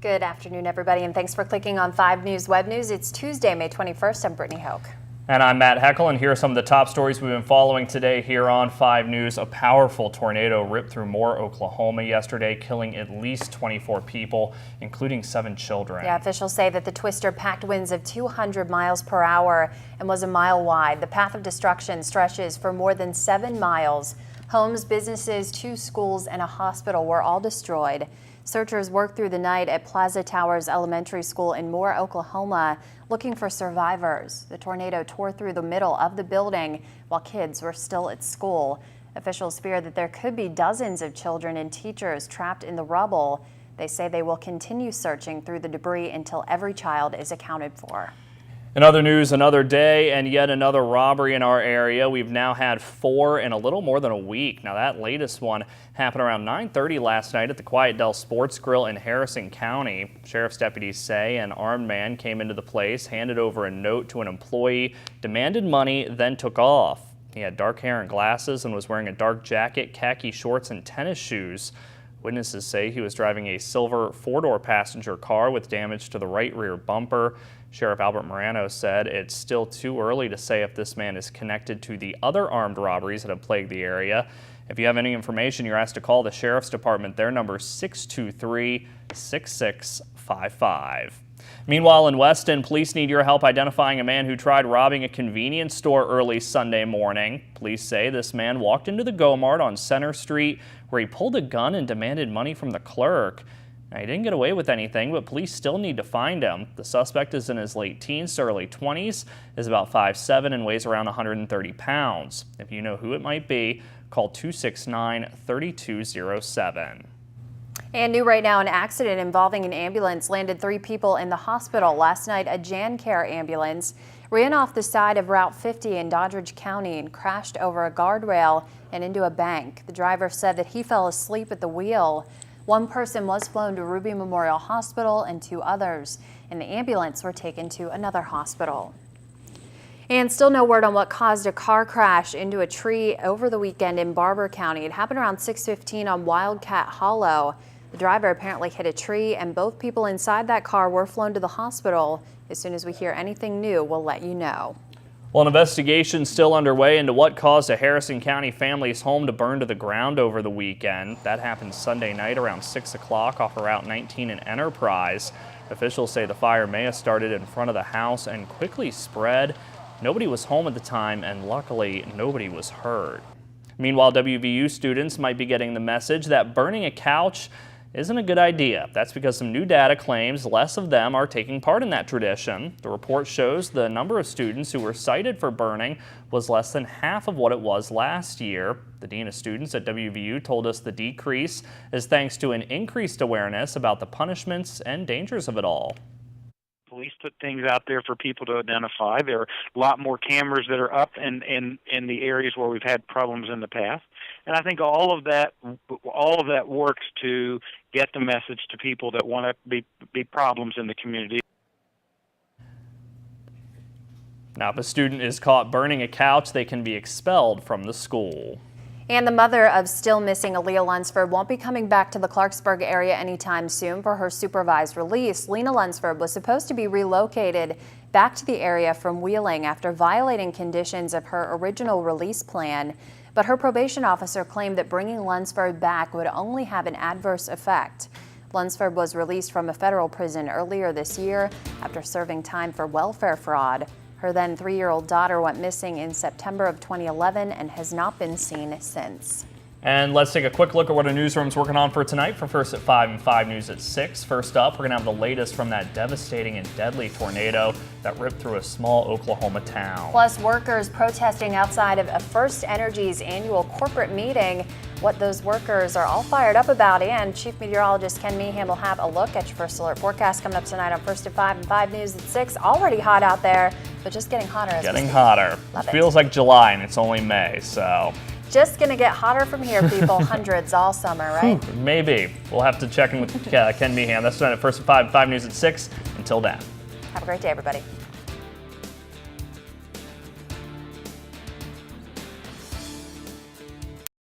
Good afternoon, everybody, and thanks for clicking on 5 News Web News. It's Tuesday, May 21st. I'm Brittany Hoke. And I'm Matt Heckel, and here are some of the top stories we've been following today here on 5 News. A powerful tornado ripped through Moore, Oklahoma yesterday, killing at least 24 people, including 7 children. Yeah, officials say that the twister packed winds of 200 miles per hour and was a mile wide. The path of destruction stretches for more than 7 miles. Homes, businesses, 2 schools, and a hospital were all destroyed. Searchers worked through the night at Plaza Towers Elementary School in Moore, Oklahoma, looking for survivors. The tornado tore through the middle of the building while kids were still at school. Officials fear that there could be dozens of children and teachers trapped in the rubble. They say they will continue searching through the debris until every child is accounted for. In other news, another day and yet another robbery in our area. We've now had 4 in a little more than a week. Now that latest one happened around 9:30 last night at the Quiet Dell Sports Grill in Harrison County. Sheriff's deputies say an armed man came into the place, handed over a note to an employee, demanded money, then took off. He had dark hair and glasses and was wearing a dark jacket, khaki shorts, and tennis shoes. Witnesses say he was driving a silver 4-door passenger car with damage to the right rear bumper. Sheriff Albert Morano said it's still too early to say if this man is connected to the other armed robberies that have plagued the area. If you have any information, you're asked to call the Sheriff's Department. Their number is 623-6655. Meanwhile, in Weston, police need your help identifying a man who tried robbing a convenience store early Sunday morning. Police say this man walked into the Go-Mart on Center Street where he pulled a gun and demanded money from the clerk. Now, he didn't get away with anything, but police still need to find him. The suspect is in his late teens to early 20s, is about 5'7", and weighs around 130 pounds. If you know who it might be, call 269-3207. And new right now, an accident involving an ambulance landed 3 people in the hospital. Last night, a JanCare ambulance ran off the side of Route 50 in Doddridge County and crashed over a guardrail and into a bank. The driver said that he fell asleep at the wheel. 1 person was flown to Ruby Memorial Hospital and 2 others in the ambulance were taken to another hospital. And still no word on what caused a car crash into a tree over the weekend in Barber County. It happened around 6:15 on Wildcat Hollow. The driver apparently hit a tree and both people inside that car were flown to the hospital. As soon as we hear anything new, we'll let you know. Well, an investigation still underway into what caused a Harrison County family's home to burn to the ground over the weekend. That happened Sunday night around 6 o'clock off of Route 19 in Enterprise. Officials say the fire may have started in front of the house and quickly spread. Nobody was home at the time, and luckily nobody was hurt. Meanwhile, WVU students might be getting the message that burning a couch isn't a good idea. That's because some new data claims less of them are taking part in that tradition. The report shows the number of students who were cited for burning was less than half of what it was last year. The Dean of Students at WVU told us the decrease is thanks to an increased awareness about the punishments and dangers of it all. Police put things out there for people to identify. There are a lot more cameras that are up in the areas where we've had problems in the past. And I think all of that works to get the message to people that want to be problems in the community. Now, if a student is caught burning a couch, they can be expelled from the school. And the mother of still missing Aaliyah Lunsford won't be coming back to the Clarksburg area anytime soon for her supervised release. Lena Lunsford was supposed to be relocated back to the area from Wheeling after violating conditions of her original release plan. But her probation officer claimed that bringing Lunsford back would only have an adverse effect. Lunsford was released from a federal prison earlier this year after serving time for welfare fraud. Her then 3-year-old daughter went missing in September of 2011 and has not been seen since. And let's take a quick look at what our newsroom's working on for tonight. For First at 5 and 5 News at 6. First up, we're going to have the latest from that devastating and deadly tornado that ripped through a small Oklahoma town. Plus, workers protesting outside of First Energy's annual corporate meeting. What those workers are all fired up about, and Chief Meteorologist Ken Meehan will have a look at your First Alert forecast coming up tonight on First at 5 and 5 News at 6. Already hot out there, but just getting hotter as we speak. Getting hotter. It feels like July and it's only May, so. Just going to get hotter from here, people. Hundreds all summer, right? Maybe. We'll have to check in with Ken Meehan. That's tonight at First at 5 News at 6. Until then. Have a great day, everybody.